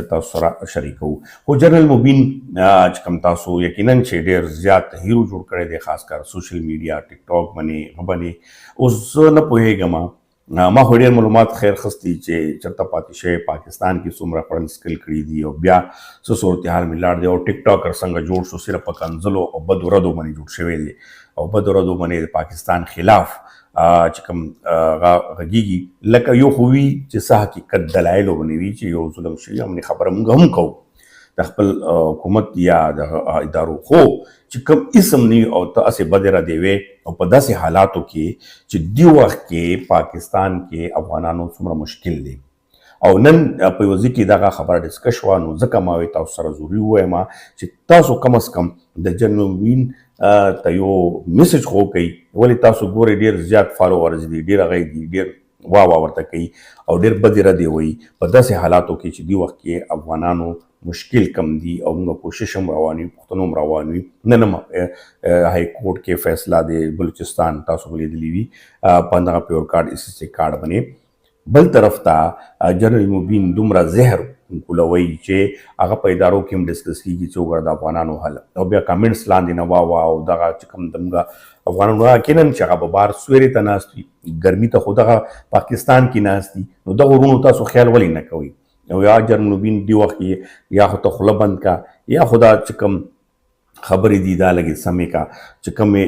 تاسو سره شریکو. خو جنرال مبین چې کوم تاسو یقینا چې ډېر زیات هیرو جوړ کړی دی، خاص کر سوشل میډیا ټیک ټاک باندې اوس زه نه پوهېږم، ما خو ډېر معلومات خیر خستی چې چېرته پاتې شوی پاکستان کې څومره خوړل سکل کړي دي او بیا څه صورتحال مې لاړ دی او ټیک ټاکر څنګه جوړ شو، صرف په کنځلو او بدو ردو باندې جوړ شوی دی او بدو ردو باندې د پاکستان خلاف چې کوم غږیږي لکه یو خو وي چې څه حقیقت دلایلو باندې وي چې یو ظلم شوي، همدې خبره موږ هم کوو د خپل حکومت یا د ادارو، خو چې کوم اسم نه او ته هسې بدې ردېوې او په داسې حالاتو کې چې دې وخت کې پاکستان کې افغانانو څومره مشکل دی او نن په یو ځای کې دغه خبره ډسکس شوه، نو ځکه ما وایي تاسو سره ضروري ووایم چې تاسو کم از کم د جنرال مبین ته یو میسج خو کوئ، ولې تاسو ګورئ ډېر زیات فالوورز دي، ډېر هغه دي، ډېر واه ورته کوي او ډېر بدې ردې وایي په داسې حالاتو کې چې دې وخت کې افغانانو مشکل کم دي او موږ کوشش هم روان وي، پښتنو هم روان وي. نن هم هائی کورټ کې فیصله د بلوچستان تاسو به لیدلي وي په همدغه پیور کارډ SSA کارډ باندې. بل طرف ته جنرال مبین دومره زهر کولوي چې هغه په ادارو کې هم ډسکس کېږي چې وګوره د افغانانو حل او بیا کامنټس لاندې نه واه او دغه چې کوم زموږ افغانانو یقینا چې هغه به بار سویرې ته ناست وي، ګرمي ته خو دغه پاکستان کې ناست دي، نو دغه ورونو تاسو خیال ولې نه کوئ؟ او یا جنرال مبین دې وخت کې یا خو ته خوله بند کا یا خو دا چې کوم خبرې دي دا لږې سمې کا، چې کومې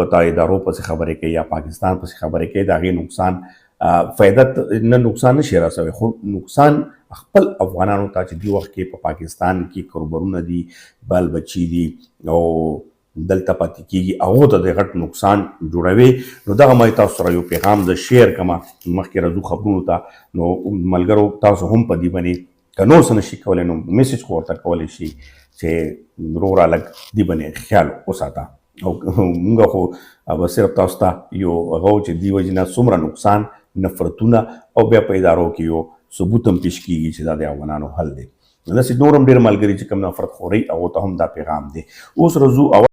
په تا ادارو پسې خبرې کوي یا پاکستان پسې خبرې کوي، د هغې نقصان فایده نه نقصان نشي رسوي، خو نقصان خپل افغانانو ته چې دې وخت کې په پاکستان کې کروبرونه دي، بال بچي دي او دلته پاتې کېږي، هغو ته د غټ نقصان جوړوي. نو دغه ما تاسو سره یو پیغام د شیر کما مخکې راځو خبرونو ته، نو ملګرو تاسو هم په دې باندې که نور څه نشي کولی نو میسج خو ورته کولی شي چې وروره لږ دې باندې خیال وساته. او موږ خو به صرف تاسو ته یو هغه و چې دې وجې نه څومره نقصان، نفرتونه او بیا په ادارو کې یو ثبوت هم پیش کېږي چې دا د افغانانو حل دی. داسې نور هم ډېر ملګري چې کوم نفرت خوري هغو ته هم دا پیغام دی. اوس راځو